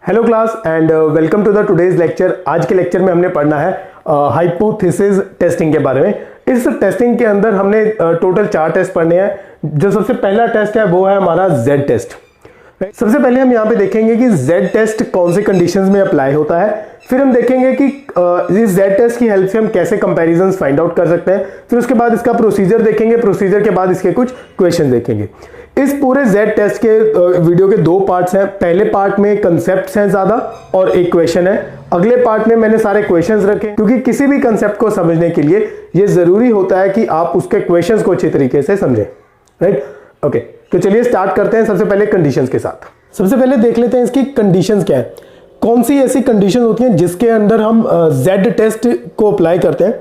Hello class and welcome to the today's lecture. आज के lecture में हमने पढ़ना है हाइपोथेसिस टेस्टिंग के बारे में। इस टेस्टिंग के अंदर हमने टोटल 4 टेस्ट पढ़ने हैं। जो सबसे पहला टेस्ट है वो है हमारा जेड टेस्ट। सबसे पहले हम यहाँ पे देखेंगे कि जेड टेस्ट कौन से कंडीशंस में अप्लाई होता है। फिर हम देखेंगे कि इस जेड टेस्ट की हेल्प से हम कैसे कंपैरिजंस फाइंड आउट कर सकते हैं। फिर उसके बाद इसका प्रोसीजर देखेंगे, प्रोसीजर के बाद इसके कुछ क्वेश्चन देखेंगे। इस पूरे जेड टेस्ट के वीडियो के 2 पार्ट्स हैं। पहले पार्ट में कंसेप्ट्स हैं ज्यादा और एक क्वेश्चन है। अगले पार्ट में मैंने सारे क्वेश्चंस रखे क्योंकि किसी भी कंसेप्ट को समझने के लिए ये जरूरी होता है कि आप उसके क्वेश्चंस को अच्छी तरीके से समझें। राइट, ओके, तो चलिए स्टार्ट करते हैं सबसे पहले कंडीशंस के साथ। सबसे पहले देख लेते हैं इसकी कंडीशंस क्या है। कौन सी ऐसी कंडीशन होती हैं जिसके अंदर हम जेड टेस्ट को अप्लाई करते हैं।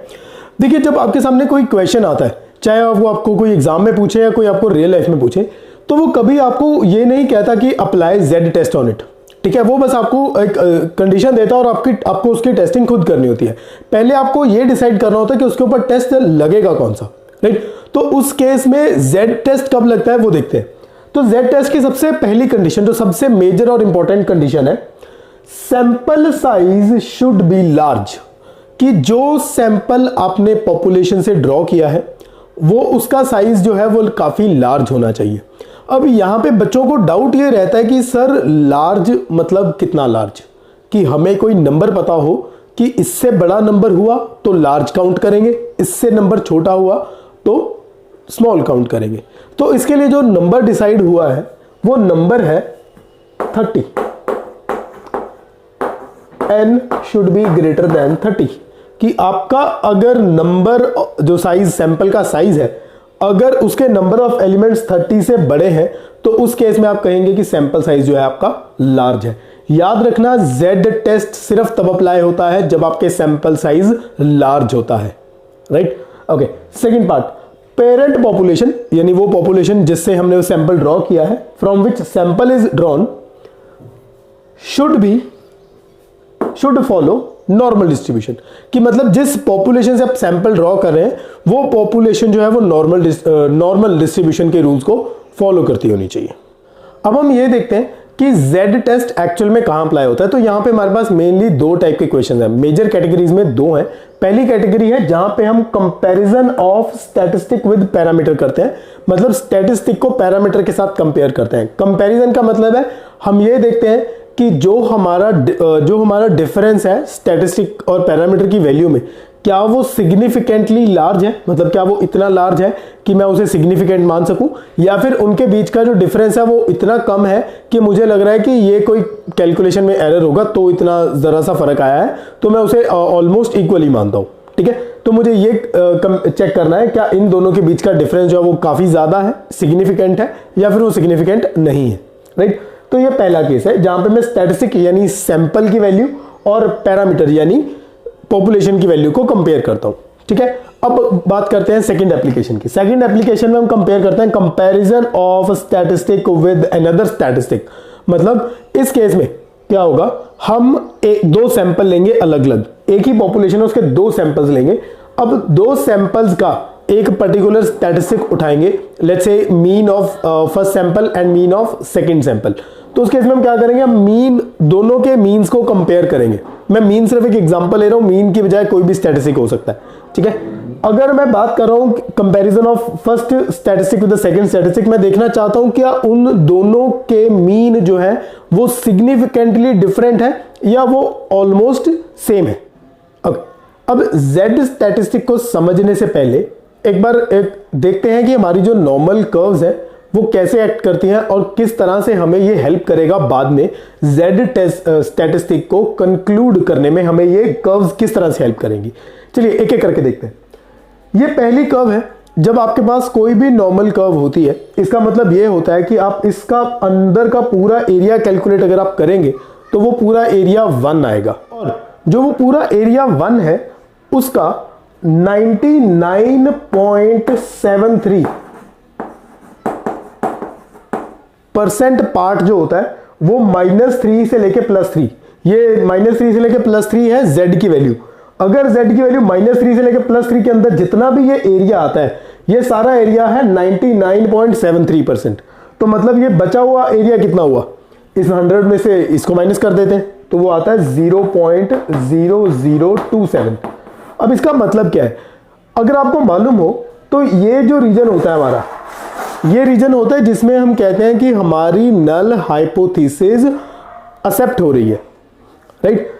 देखिए, जब आपके सामने कोई क्वेश्चन आता है, चाहे वो आपको कोई एग्जाम में पूछे या कोई आपको रियल लाइफ में पूछे, तो वो कभी आपको ये नहीं कहता कि apply Z test on it. ठीक है, वो बस आपको एक कंडीशन देता है और आपको उसकी टेस्टिंग खुद करनी होती है। पहले आपको ये डिसाइड करना होता है कि उसके ऊपर टेस्ट लगेगा कौन सा। राइट, तो उस केस में जेड टेस्ट कब लगता है वो देखते हैं। तो जेड टेस्ट की सबसे पहली कंडीशन, जो सबसे मेजर और इंपॉर्टेंट कंडीशन है, sample size should be large. कि जो सैंपल आपने पॉपुलेशन से ड्रॉ किया है वो उसका साइज जो है वो काफी लार्ज होना चाहिए। अब यहां पे बच्चों को डाउट ये रहता है कि सर लार्ज मतलब कितना लार्ज, कि हमें कोई नंबर पता हो कि इससे बड़ा नंबर हुआ तो लार्ज काउंट करेंगे, इससे नंबर छोटा हुआ तो स्मॉल काउंट करेंगे। तो इसके लिए जो नंबर डिसाइड हुआ है वो नंबर है 30। n should be greater than 30। कि आपका अगर नंबर, जो साइज सैंपल का साइज है, अगर उसके नंबर ऑफ एलिमेंट्स 30 से बड़े हैं तो उस केस में आप कहेंगे कि सैंपल साइज जो है आपका लार्ज है। याद रखना, जेड टेस्ट सिर्फ तब अप्लाई होता है जब आपके सैंपल साइज लार्ज होता है। Right, okay. Second part, parent population, यानी वो पॉपुलेशन जिससे हमने वो सैंपल ड्रॉ किया है, from which sample is drawn, should follow normal distribution. कि मतलब जिस पॉपुलेशन से आप सैंपल ड्रॉ कर रहे हैं वो पॉपुलेशन जो है वो नॉर्मल डिस्ट्रीब्यूशन के रूल्स को फॉलो करती होनी चाहिए। अब हम ये देखते हैं कि जेड टेस्ट एक्चुअल में कहां अप्लाई होता है। तो यहां पे हमारे पास मेनली 2 टाइप के क्वेश्चन हैं। मेजर कैटेगरीज में 2 हैं। पहली कैटेगरी है जहां पे हम comparison of statistic with parameter करते हैं, मतलब स्टैटिस्टिक को पैरामीटर के साथ कंपेयर करते हैं। कंपैरिजन का मतलब है हम ये देखते हैं कि जो हमारा डिफरेंस है स्टैटिस्टिक और पैरामीटर की वैल्यू में, क्या वो सिग्निफिकेंटली लार्ज है, मतलब क्या वो इतना लार्ज है कि मैं उसे सिग्निफिकेंट मान सकूं, या फिर उनके बीच का जो डिफरेंस है वो इतना कम है कि मुझे लग रहा है कि ये कोई कैलकुलेशन में एरर होगा तो इतना जरा सा फर्क आया है तो मैं उसे ऑलमोस्ट इक्वली मानता हूं। ठीक है, तो मुझे ये चेक करना है क्या इन दोनों के बीच का डिफरेंस जो है वो काफी ज्यादा है, सिग्निफिकेंट है, या फिर वो सिग्निफिकेंट नहीं है। राइट, तो ये पहला केस है जहां पे मैं स्टैटिस्टिक यानी सैंपल की वैल्यू और पैरामीटर यानी पॉपुलेशन की वैल्यू को कंपेयर करता हूं। ठीक है, अब बात करते हैं सेकंड एप्लीकेशन की। सेकंड एप्लीकेशन में हम कंपेयर करते हैं comparison of statistic with another statistic. मतलब इस केस में क्या होगा, हम 2 सैंपल लेंगे अलग अलग, एक ही पॉपुलेशन है उसके 2 सैंपल्स लेंगे। अब 2 सैंपल्स का एक पर्टिकुलर स्टैटिस्टिक उठाएंगे, let's say mean of first sample and mean of second sample. तो उस केस में हम क्या करेंगे, हम मीन, दोनों के मीन्स को कंपेयर करेंगे। मैं मीन सिर्फ एक एग्जांपल ले रहा हूं, मीन की बजाय कोई भी स्टैटिस्टिक हो सकता है। ठीक है, अगर मैं बात कर रहा हूं comparison of first statistic with the second statistic, मैं देखना चाहता हूं क्या उन दोनों के मीन जो है वो सिग्निफिकेंटली डिफरेंट है या वो ऑलमोस्ट सेम है। अब जेड स्टैटिस्टिक को समझने से पहले एक बार देखते हैं कि हमारी जो नॉर्मल कर्व्स है वो कैसे एक्ट करती हैं और किस तरह से हमें ये हेल्प करेगा बाद में जेड स्टैटिस्टिक को कंक्लूड करने में, हमें ये कर्व्स किस तरह से हेल्प करेंगी। चलिए एक एक करके देखते हैं। ये पहली कर्व है। जब आपके पास कोई भी नॉर्मल कर्व होती है, इसका मतलब ये होता है कि आप इसका अंदर का पूरा एरिया कैलकुलेट अगर आप करेंगे तो वो पूरा एरिया 1 आएगा, और जो वो पूरा एरिया 1 है उसका 99.73% पार्ट जो होता है वो -3 से लेके +3, ये -3 से लेके +3 है जेड की वैल्यू। अगर जेड की वैल्यू -3 से लेके +3 के अंदर जितना भी ये एरिया आता है, ये सारा एरिया है 99.73%। तो मतलब ये बचा हुआ एरिया कितना हुआ, इस 100 में से इसको माइनस कर देते हैं तो वो आता है 0.0027। अब इसका मतलब क्या है, अगर आपको मालूम हो तो ये जो रीजन होता है हमारा, ये रीजन होता है जिसमें हम कहते हैं कि हमारी नल हाइपोथेसिस एक्सेप्ट हो रही है, राइट।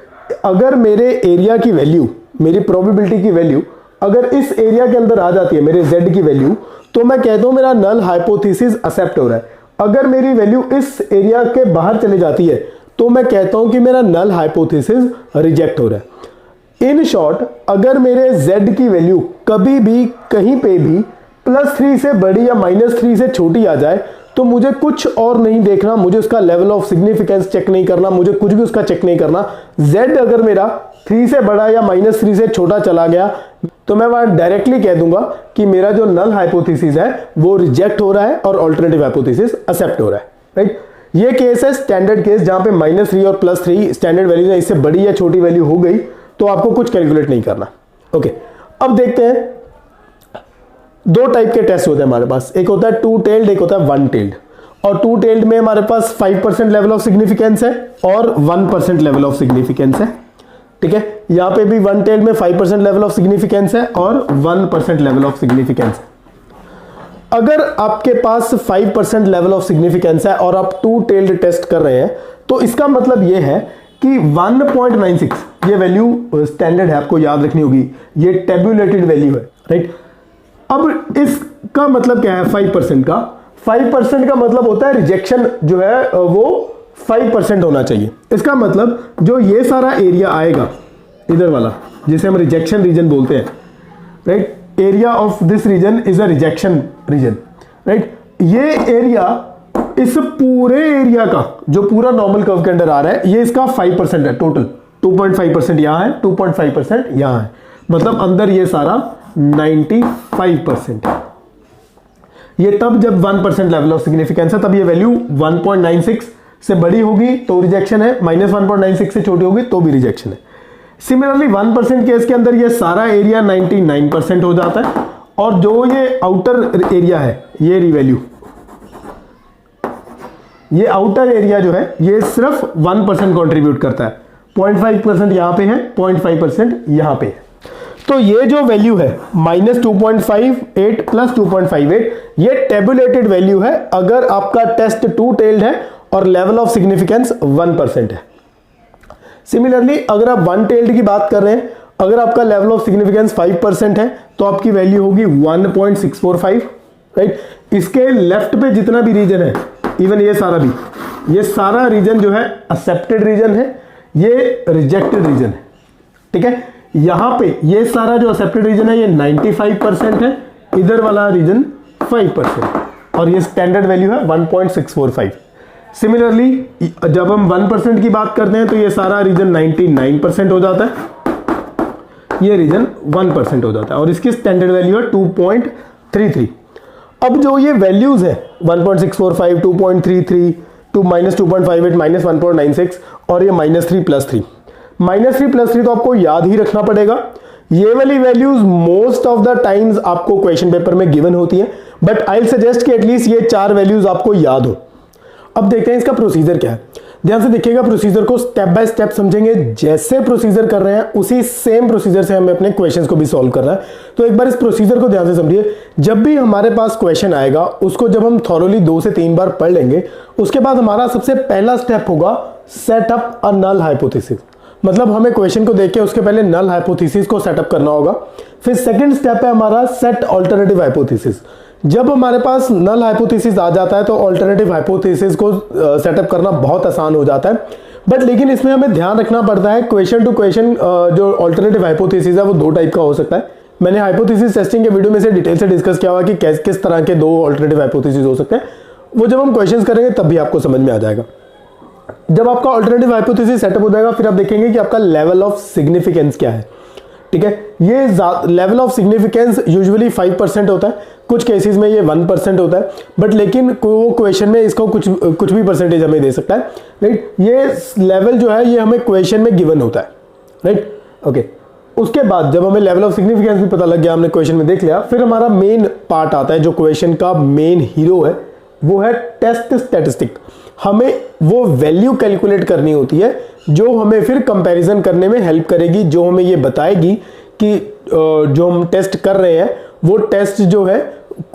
अगर मेरे एरिया की वैल्यू, मेरी प्रोबेबिलिटी की वैल्यू अगर इस एरिया के अंदर आ जाती है, मेरे z की वैल्यू, तो मैं कहता हूं मेरा नल हाइपोथेसिस एक्सेप्ट हो रहा है। अगर मेरी वैल्यू इस एरिया के बाहर चली जाती है तो मैं कहता हूं कि मेरा नल हाइपोथेसिस रिजेक्ट हो रहा है। इन शॉर्ट, अगर मेरे z की वैल्यू कभी भी कहीं पे भी +3 से बड़ी या -3 से छोटी आ जाए तो मुझे कुछ और नहीं देखना, मुझे उसका लेवल ऑफ सिग्निफिकेंस चेक नहीं करना, मुझे कुछ भी उसका चेक नहीं करना। z अगर मेरा 3 से बड़ा या -3 से छोटा चला गया तो मैं वहां डायरेक्टली कह दूंगा कि मेरा जो नल हाइपोथेसिस है वो रिजेक्ट हो रहा है और अल्टरनेटिव हाइपोथेसिस एक्सेप्ट हो रहा है, राइट। ये केस है स्टैंडर्ड केस, जहां पे -3 और +3 स्टैंडर्ड वैल्यू है, इससे बड़ी या छोटी वैल्यू हो गई तो आपको कुछ कैलकुलेट नहीं करना। ओके, अब देखते हैं, दो टाइप के टेस्ट होते हैं हमारे पास, एक होता है 2 टेल्ड, एक होता है 1 टेल्ड। और 2 टेल्ड में हमारे पास 5% लेवल ऑफ सिग्निफिकेंस है और 1% लेवल ऑफ सिग्निफिकेंस है, ठीक है। यहां पे भी 1 टेल्ड में 5% लेवल ऑफ सिग्निफिकेंस है और 1% लेवल ऑफ सिग्निफिकेंस है। अगर आपके पास 5% लेवल ऑफ सिग्निफिकेंस है और आप 2 टेल्ड टेस्ट कर रहे हैं तो इसका मतलब यह है कि 1.96 ये वैल्यू स्टैंडर्ड है, आपको याद रखनी होगी, ये टेबुलेटेड वैल्यू है, राइट। अब इसका मतलब क्या है 5% का? 5% का मतलब होता है रिजेक्शन जो है वो 5% होना चाहिए। इसका मतलब जो ये सारा एरिया आएगा इधर वाला, जिसे हम रिजेक्शन रीजन बोलते हैं, right, area of this region is a rejection region, right. ये एरिया, इस पूरे एरिया का जो पूरा नॉर्मल कर्व के अंदर आ रहा है, ये इसका 5% है टोटल। 2.5% यहां है, 2.5% यहां है, मतलब अंदर ये सारा 95% है। ये तब जब 1% लेवल ऑफ सिग्निफिकेंस है, तब ये वैल्यू 1.96 से बड़ी होगी तो रिजेक्शन है, -1.96 से छोटी होगी तो भी रिजेक्शन है। सिमिलरली 1% केस के अंदर ये सारा एरिया 99% हो जाता है और जो ये आउटर एरिया है, ये वैल्यू, ये आउटर एरिया जो है ये सिर्फ 1% कंट्रीब्यूट करता है। 0.5% यहां पे है, 0.5% यहां पे है। तो ये जो वैल्यू है -2.58 + 2.58, ये टेबुलेटेड वैल्यू है अगर आपका टेस्ट 2 टेल्ड है और लेवल ऑफ सिग्निफिकेंस 1% है। सिमिलरली अगर आप 1 टेल्ड की बात कर रहे हैं, अगर आपका लेवल ऑफ सिग्निफिकेंस 5% है तो आपकी वैल्यू होगी 1.645, राइट। इसके लेफ्ट पे जितना भी रीजन है, इवन ये सारा भी, ये सारा रीजन जो है एक्सेप्टेड रीजन है, ये रिजेक्टेड रीजन है, ठीक है। यहां पे ये सारा जो एक्सेप्टेड रीजन है ये 95% है, इधर वाला रीजन 5% और ये स्टैंडर्ड वैल्यू है 1.645। सिमिलरली जब हम 1% की बात करते हैं तो ये सारा रीजन 99% हो जाता है, ये रीजन 1% हो जाता है और इसकी स्टैंडर्ड वैल्यू है 2.33। अब जो ये वैल्यूज है 1.645, 2.33, -2.58, -1.96 और ये -3 + 3, -3 + 3 तो आपको याद ही रखना पड़ेगा। ये वाली values most of the times आपको क्वेश्चन पेपर में गिवन होती है, बट आई विल सजेस्ट कि एटलीस्ट ये 4 वैल्यूज आपको याद हो। अब देखते हैं इसका प्रोसीजर क्या है। ध्यान से देखिएगा, प्रोसीजर को स्टेप बाय स्टेप समझेंगे। जैसे प्रोसीजर कर रहे हैं उसी सेम प्रोसीजर से हमें अपने क्वेश्चंस को भी सॉल्व करना है। तो एक बार इस प्रोसीजर को ध्यान से समझिए। जब भी हमारे पास क्वेश्चन आएगा उसको जब हम थॉरोली 2 से 3 बार पढ़ लेंगे, उसके बाद हमारा सबसे पहला स्टेप होगा set up a null hypothesis. मतलब हमें क्वेश्चन को देख के उसके पहले नल हाइपोथेसिस को सेटअप करना होगा। फिर सेकंड स्टेप है हमारा सेट अल्टरनेटिव हाइपोथेसिस। जब हमारे पास नल हाइपोथेसिस आ जाता है तो अल्टरनेटिव हाइपोथेसिस को सेटअप करना बहुत आसान हो जाता है। बट लेकिन इसमें हमें ध्यान रखना पड़ता है, क्वेश्चन टू क्वेश्चन जो अल्टरनेटिव हाइपोथेसिस है वो 2 टाइप का हो सकता है। मैंने हाइपोथेसिस टेस्टिंग के वीडियो में से डिटेल से डिस्कस किया हुआ कि किस तरह के 2 अल्टरनेटिव हाइपोथेसिस हो सकते हैं। वो जब हम क्वेश्चन करेंगे तब भी आपको समझ में आ जाएगा। जब आपका अल्टरनेटिव हाइपोथेसिस सेटअप हो जाएगा फिर आप देखेंगे कि आपका लेवल ऑफ सिग्निफिकेंस क्या है, ठीक है। ये लेवल ऑफ सिग्निफिकेंस यूजुअली 5% होता है, कुछ केसेस में ये 1% होता है, बट लेकिन वो क्वेश्चन में इसको कुछ भी परसेंटेज हमें दे सकता है, राइट। ये लेवल जो है ये हमें क्वेश्चन में गिवन होता है, राइट, ओके। उसके बाद जब हमें लेवल ऑफ सिग्निफिकेंस भी पता लग गया, हमने क्वेश्चन में देख लिया, फिर हमारा मेन पार्ट आता है जो क्वेश्चन का मेन हीरो है, वो है टेस्ट स्टैटिस्टिक। हमें वो वैल्यू कैलकुलेट करनी होती है जो हमें फिर कंपैरिजन करने में हेल्प करेगी, जो हमें ये बताएगी कि जो हम टेस्ट कर रहे हैं वो टेस्ट जो है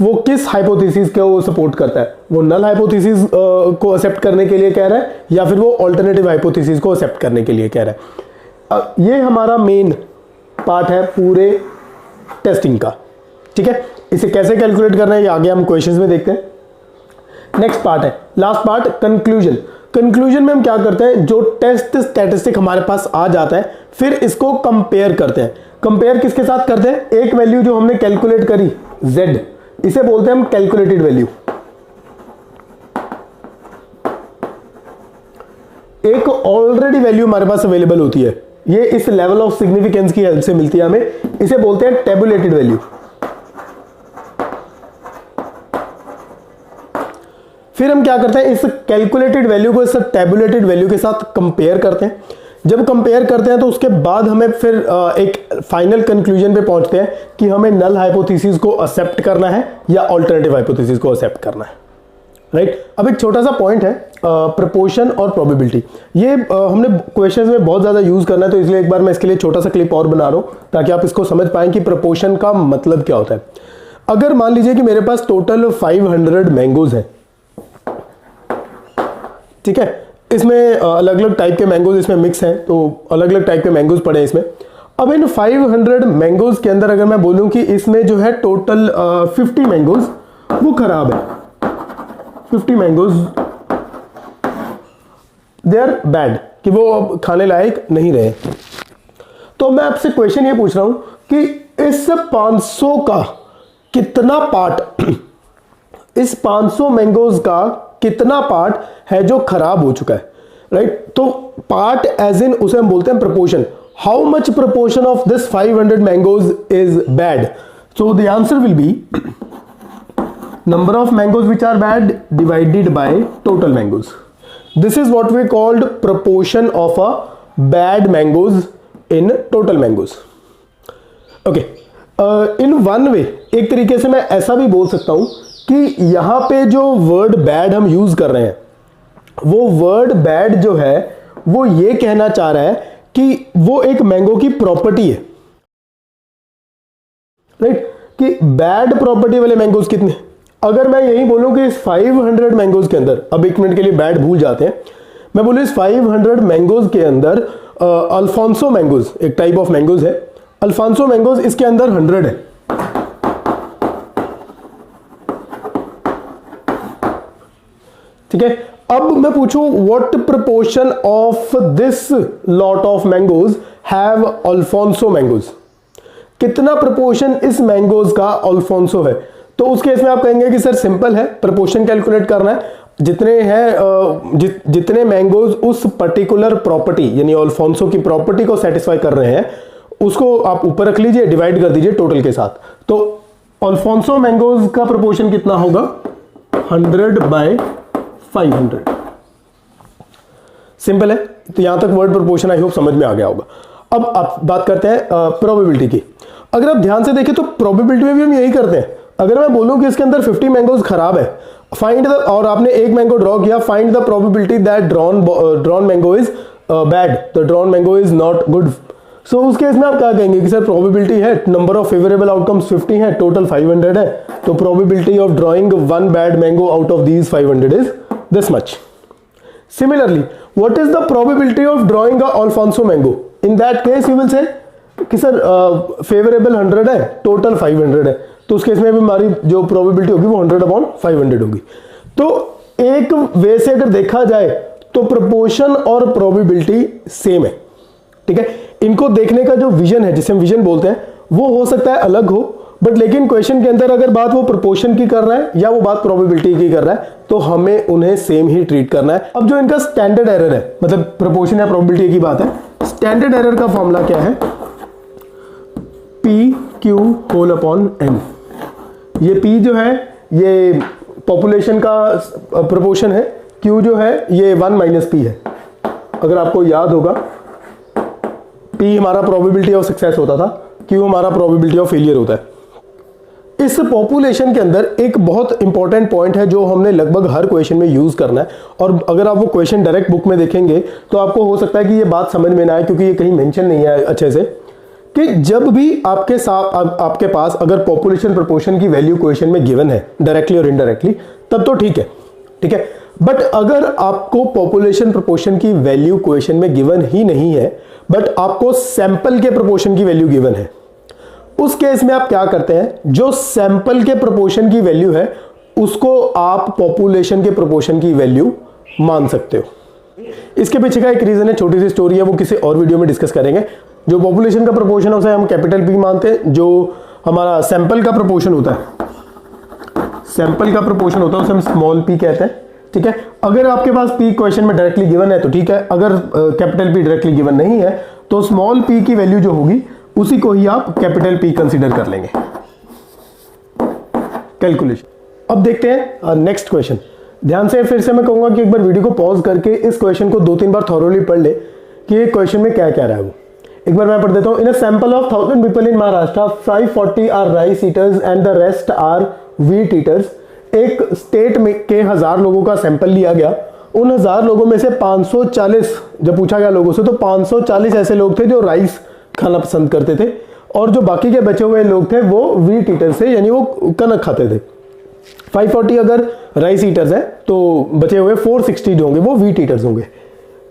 वो किस हाइपोथेसिस को सपोर्ट करता है। वो नल हाइपोथेसिस को एक्सेप्ट करने के लिए कह रहा है या फिर वो अल्टरनेटिव हाइपोथेसिस को एक्सेप्ट करने के लिए कह रहा है। ये हमारा मेन पार्ट है पूरे टेस्टिंग का। ठीक है, इसे कैसे कैलकुलेट करना है ये आगे हम क्वेश्चंस में देखते हैं। नेक्स्ट पार्ट है, लास्ट पार्ट, कंक्लूजन। कंक्लूजन में हम क्या करते हैं, जो टेस्ट स्टैटिस्टिक हमारे पास आ जाता है फिर इसको कंपेयर करते हैं। कंपेयर किसके साथ करते हैं, एक वैल्यू जो हमने कैलकुलेट करी z, इसे बोलते हैं हम कैलकुलेटेड वैल्यू। एक ऑलरेडी वैल्यू हमारे पास अवेलेबल होती है, ये इस लेवल ऑफ सिग्निफिकेंस की हेल्प से मिलती है हमें, इसे बोलते हैं टेबुलेटेड वैल्यू। फिर हम क्या करते हैं, इस कैलकुलेटेड वैल्यू को इस टेबुलेटेड वैल्यू के साथ कंपेयर करते हैं। जब कंपेयर करते हैं तो उसके बाद हमें फिर एक फाइनल कंक्लूजन पे पहुंचते हैं कि हमें नल हाइपोथेसिस को एक्सेप्ट करना है या अल्टरनेटिव हाइपोथेसिस को एक्सेप्ट करना है। राइट, अब एक छोटा सा पॉइंट है प्रोपोर्शन और प्रोबेबिलिटी। ये हमने क्वेश्चंस में बहुत ज्यादा यूज करना है, तो इसलिए एक बार मैं इसके लिए छोटा सा क्लिप और बना रहा हूं ताकि आप इसको समझ पाएं कि प्रोपोर्शन का मतलब क्या होता है। अगर मान लीजिए कि मेरे पास टोटल 500 मैंगोज है, ठीक है, इसमें अलग अलग टाइप के मैंगोज इसमें मिक्स हैं, तो अलग अलग टाइप के मैंगोज पड़े हैं इसमें। अब इन 500 मैंगोज के अंदर अगर मैं बोलूं कि इसमें जो है टोटल 50 मैंगोज वो खराब है, 50 मैंगोज दे आर बैड, कि वो अब खाने लायक नहीं रहे, तो मैं आपसे क्वेश्चन ये पूछ रहा हूं कि इस 500 का कितना पार्ट, इस 500 मैंगोज का कितना पार्ट है जो खराब हो चुका है। राइट, तो पार्ट एज इन उसे हम बोलते हैं proportion. How much proportion of this 500 mangoes is bad, so the answer will be number of mangoes which are bad divided by total mangoes. This is what we called proportion of a bad mangoes in total mangoes. Okay, in one way, एक तरीके से मैं ऐसा भी बोल सकता हूं कि यहां पे जो वर्ड बैड हम यूज कर रहे हैं, वो वर्ड बैड जो है वो ये कहना चाह रहा है कि वो एक मैंगो की प्रॉपर्टी है। राइट, कि बैड प्रॉपर्टी वाले मैंगोज कितने, अगर मैं यही बोलूं कि इस 500 मैंगोज के अंदर, अब एक मिनट के लिए बैड भूल जाते हैं, मैं बोलूं इस 500 मैंगोज के अंदर अल्फांसो मैंगोज एक टाइप ऑफ मैंगोज है, अल्फांसो मैंगोज इसके अंदर 100 है। ठीक है, अब मैं पूछूं what proportion of this lot of mangoes have Alphonso mangoes, कितना प्रोपोर्शन इस मैंगोज का अल्फांसो है। तो उस केस में आप कहेंगे कि सर सिंपल है, प्रोपोर्शन कैलकुलेट करना है, जितने हैं जितने मैंगोज उस पर्टिकुलर प्रॉपर्टी यानी अल्फांसो की प्रॉपर्टी को सेटिस्फाई कर रहे हैं उसको आप ऊपर रख लीजिए, डिवाइड कर दीजिए टोटल के साथ। तो अल्फांसो मैंगोज का प्रोपोर्शन कितना होगा, 100/500। सिंपल है, तो यहां तक वर्ड प्रोपोर्शन आई होप समझ में आ गया होगा। अब आप बात करते हैं प्रोबेबिलिटी की। अगर आप ध्यान से देखें तो प्रोबेबिलिटी में भी हम यही करते हैं। अगर मैं बोलूं कि इसके अंदर 50 मैंगोज खराब है, फाइंड द, और आपने एक मैंगो ड्रॉ किया, find the probability that drawn mango is bad, the drawn mango is not good. So उस केस में आप क्या कहेंगे कि सर प्रोबेबिलिटी है, नंबर ऑफ फेवरेबल आउटकम्स 50 है, टोटल 500 है, तो probability of drawing one bad mango out of these 500 is this much. Similarly what is the probability of drawing a Alphonso mango, in that case you will say कि sir favourable 100 है, total 500 है, तो उस case में भी हमारी जो probability होगी वो 100/500 होगी। तो एक वे से अगर देखा जाए तो प्रोपोर्शन और प्रोबेबिलिटी सेम है। ठीक है, इनको देखने का जो विजन है, जिसे हम विजन बोलते हैं, वो हो सकता है अलग हो, बट लेकिन क्वेश्चन के अंदर अगर बात वो प्रोपोर्शन की कर रहा है या वो बात प्रोबेबिलिटी की कर रहा है, तो हमें उन्हें सेम ही ट्रीट करना है। अब जो इनका स्टैंडर्ड एरर है, मतलब प्रोपोर्शन या प्रोबेबिलिटी की बात है, स्टैंडर्ड एरर का फॉर्मूला क्या है, P/Q/N। ये P जो है ये पॉपुलेशन का प्रोपोर्शन है, Q जो है ये 1 - P है। अगर आपको याद होगा, P हमारा प्रोबेबिलिटी ऑफ सक्सेस होता था, Q हमारा प्रोबेबिलिटी ऑफ फेलियर होता है। इस पॉपुलेशन के अंदर एक बहुत इंपॉर्टेंट पॉइंट है जो हमने लगभग हर क्वेश्चन में यूज करना है, और अगर आप वो क्वेश्चन डायरेक्ट बुक में देखेंगे तो आपको हो सकता है कि ये बात समझ में ना आए, क्योंकि ये कहीं मेंशन नहीं है अच्छे से, कि जब भी आपके साथ आपके पास अगर पॉपुलेशन प्रोपोर्शन की वैल्यू क्वेश्चन में गिवन है डायरेक्टली और इनडायरेक्टली, तब तो ठीक है, ठीक है। बट अगर आपको पॉपुलेशन प्रोपोर्शन की वैल्यू क्वेश्चन में गिवन ही नहीं है, बट आपको सैंपल के प्रोपोर्शन की वैल्यू गिवन है, उस केस में आप क्या करते हैं, जो सैंपल के प्रोपोर्शन की वैल्यू है उसको आप पॉपुलेशन के प्रोपोर्शन की वैल्यू मान सकते हो। इसके पीछे का एक रीजन है, छोटी सी स्टोरी है, वो किसी और वीडियो में डिस्कस करेंगे। जो पॉपुलेशन का प्रोपोर्शन है उसे हम कैपिटल पी मानते हैं, जो हमारा सैंपल का प्रोपोर्शन होता है, सैंपल का प्रोपोर्शन होता है उसे हम स्मॉल पी कहते हैं, ठीक है। अगर आपके पास पी क्वेश्चन में डायरेक्टली गिवन है तो ठीक है, अगर कैपिटल पी डायरेक्टली गिवन नहीं है तो स्मॉल पी की वैल्यू जो होगी उसी को ही आप कैपिटल पी कंसीडर कर लेंगे। कैलकुलेशन। अब देखते हैं नेक्स्ट क्वेश्चन। ध्यान से फिर से मैं कहूंगा कि एक बार वीडियो को पॉज करके इस क्वेश्चन को 2-3 बार थॉरोली पढ़ ले कि ये क्वेश्चन में क्या क्या रहा है वो। एक बार मैं पढ़ देता हूं। In a sample of 1000 people in Maharashtra 540 are rice eaters and the rest are wheat eaters. एक स्टेट में के 1000 लोगों का सैंपल लिया गया, उन 1000 लोगों में से 540 जब पूछा गया लोगों से तो 540 ऐसे लोग थे जो राइस खाना पसंद करते थे, और जो बाकी के बचे हुए लोग थे वो व्हीट ईटर्स थे, यानी वो कनक खाते थे। 540 अगर राइस ईटर्स हैं तो बचे हुए 460 जो होंगे वो व्हीट ईटर्स होंगे।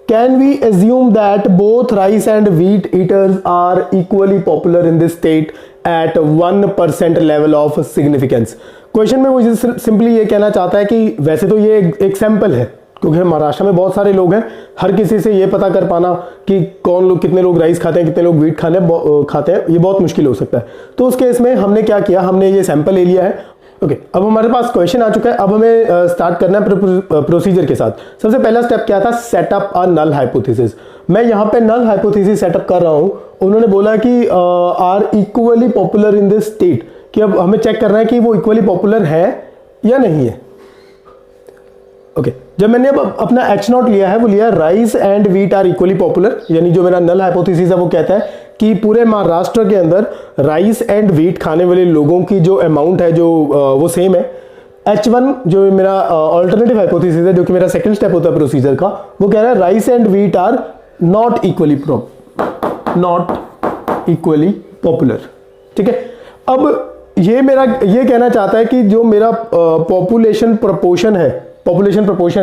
Can we assume that both rice and wheat eaters are equally popular in this state at 1% level of significance. Question में मुझे सिंपली ये कहना चाहता है कि वैसे तो ये एक सैंपल है, क्योंकि महाराष्ट्र में बहुत सारे लोग हैं, हर किसी से ये पता कर पाना कि कौन लोग कितने लोग राइस खाते हैं, कितने लोग व्हीट खाते हैं, ये बहुत मुश्किल हो सकता है। तो उस केस में हमने क्या किया, हमने ये सैंपल ले लिया है। ओके, अब हमारे पास क्वेश्चन आ चुका है। अब हमें स्टार्ट करना है प्रोसीजर के साथ। सबसे पहला स्टेप क्या था, सेटअप अ नल हाइपोथेसिस। मैं यहाँ पे नल हाइपोथेसिस सेटअप कर रहा हूँ। उन्होंने बोला कि are equally popular in this state, कि अब हमें चेक करना है कि वो इक्वली पॉपुलर है या नहीं है। ओके, जब मैंने अब अपना एच नॉट लिया है, वो लिया rice and wheat are equally popular, यानी जो मेरा नल हाइपोथेसिस है वो कहता है कि पूरे महाराष्ट्र के अंदर राइस एंड व्हीट खाने वाले लोगों की जो अमाउंट है जो वो सेम है। H1 जो मेरा ऑल्टरनेटिव हाइपोथेसिस है, जो कि मेरा सेकंड स्टेप होता है प्रोसीजर का, वो कह रहा है rice and wheat are not equally popular. ठीक है, अब ये कहना चाहता है कि जो मेरा पॉपुलेशन प्रोपोर्शन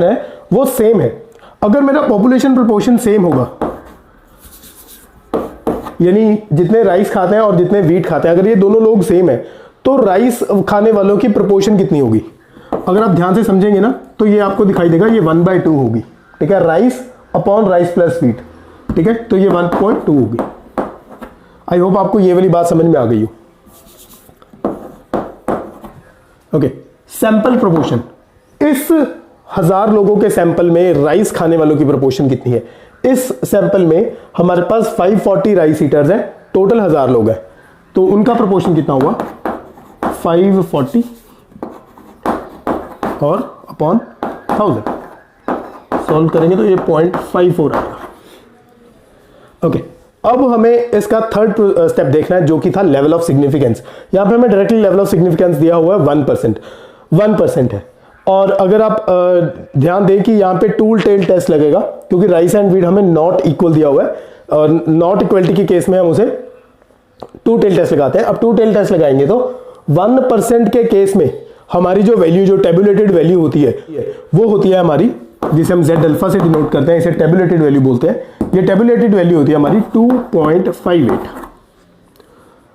है वो सेम है। अगर मेरा पॉपुलेशन प्रोपोर्शन सेम होगा, यानी जितने राइस खाते हैं और जितने व्हीट खाते हैं, अगर ये दोनों लोग सेम है तो राइस खाने वालों की प्रोपोर्शन कितनी होगी। अगर आप ध्यान से समझेंगे ना तो ये आपको दिखाई देगा, ये 1/2 होगी। ठीक है, rice upon rice plus wheat. ठीक है, तो ये 1.2 होगी। आई होप आपको ये वाली बात समझ में आ गई हो। Okay, sample proportion. इस 1000 लोगों के सैंपल में राइस खाने वालों की प्रोपोर्शन कितनी है। इस सैंपल में हमारे पास 540 राइस ईटर्स हैं, टोटल 1000 लोग हैं, तो उनका प्रोपोर्शन कितना हुआ 540 और अपॉन 1000। सॉल्व करेंगे तो ये 0.54 आएगा। ओके, अब हमें इसका थर्ड स्टेप देखना है, जो कि था लेवल ऑफ सिग्निफिकेंस। यहां पे हमें डायरेक्टली लेवल ऑफ सिग्निफिकेंस दिया हुआ है 1% है। और अगर आप ध्यान दें कि यहाँ पे टूल टेल टेस्ट लगेगा, क्योंकि राइस एंड व्हीट हमें नॉट इक्वल दिया हुआ है, और नॉट इक्वलिटी के केस में हम उसे टू टेल टेस्ट लगाते हैं। अब टू टेल टेस्ट लगाएंगे तो 1% के केस में हमारी जो वैल्यू, जो टेबुलेटेड वैल्यू होती है, वो होती है हमारी, जिसे हम जेड अल्फा से डिनोट करते हैं, इसे टेबुलेटेड वैल्यू बोलते हैं। ये टेबुलेटेड वैल्यू होती है हमारी 2.58।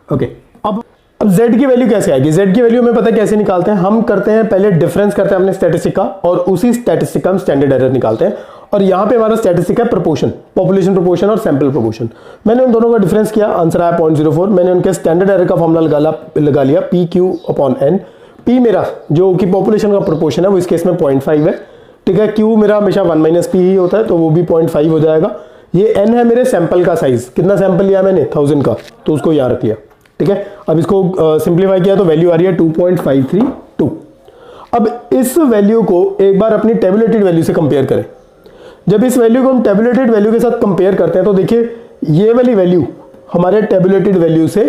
ओके, अब z की वैल्यू कैसे आएगी। z की वैल्यू हमें पता है कैसे निकालते हैं। हम करते हैं पहले डिफरेंस करते हैं अपने स्टैटिस्टिक का, और उसी स्टैटिस्टिक का हम स्टैंडर्ड एरर निकालते हैं। और यहाँ पे हमारा स्टैटिस्टिक है प्रोपोर्शन, पॉपुलेशन प्रोपोर्शन और सैंपल प्रोपोर्शन। मैंने उन दोनों का डिफरेंस किया, आंसर आया 0.04। मैंने उनके स्टैंडर्ड एरर का फॉर्मूला लगा लिया PQ/N। P मेरा जो कि पॉपुलेशन का प्रोपोर्शन है वो इस केस में 0.5 है। ठीक है, Q मेरा हमेशा 1 - P ही होता है, तो वो भी 0.5 हो जाएगा। ये N है मेरे सैंपल का साइज, कितना सैंपल लिया मैंने 1000 का, तो उसको यहाँ रख लिया। ठीक है, अब इसको सिंप्लीफाई किया तो वैल्यू आ रही है 2.532। अब इस वैल्यू को एक बार अपनी टेबुलेटेड वैल्यू से कंपेयर करें। जब इस वैल्यू को हम टेबुलेटेड वैल्यू के साथ कंपेयर करते हैं तो देखिए ये वाली वैल्यू हमारे टेबुलेटेड वैल्यू से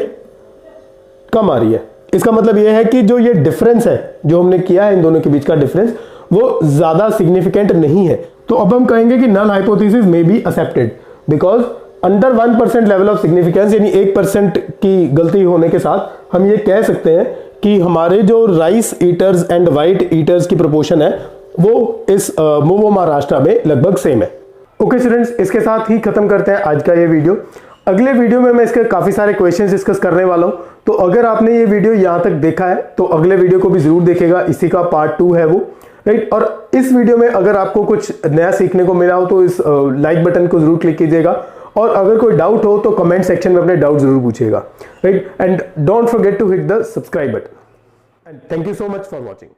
कम आ रही है। इसका मतलब यह है कि जो ये डिफरेंस है जो हमने किया है इन दोनों के बीच का डिफरेंस वो ज्यादा सिग्निफिकेंट नहीं है। तो अब हम कहेंगे कि null hypothesis may be accepted because under 1% level of significance, यानी 1% की गलती होने के साथ हम ये कह सकते हैं कि हमारे जो rice eaters and white eaters की प्रोपोर्शन है वो इस मोवो महाराष्ट्र में लगभग सेम है। ओके स्टूडेंट्स, इसके साथ ही खत्म करते हैं आज का ये वीडियो। अगले वीडियो में मैं इसके काफी सारे क्वेश्चंस डिस्कस करने वाला हूं, तो अगर आपने ये वीडियो यहां तक देखा है तो अगले वीडियो को भी जरूर देखेगा, इसी का पार्ट 2 है वो, राइट। और इस वीडियो में अगर आपको कुछ नया सीखने को मिला हो तो इस लाइक बटन को जरूर क्लिक कीजिएगा, और अगर कोई डाउट हो तो कमेंट सेक्शन में अपने डाउट जरूर पूछिएगा, right. And don't forget to hit the subscribe button, and thank you so much for watching.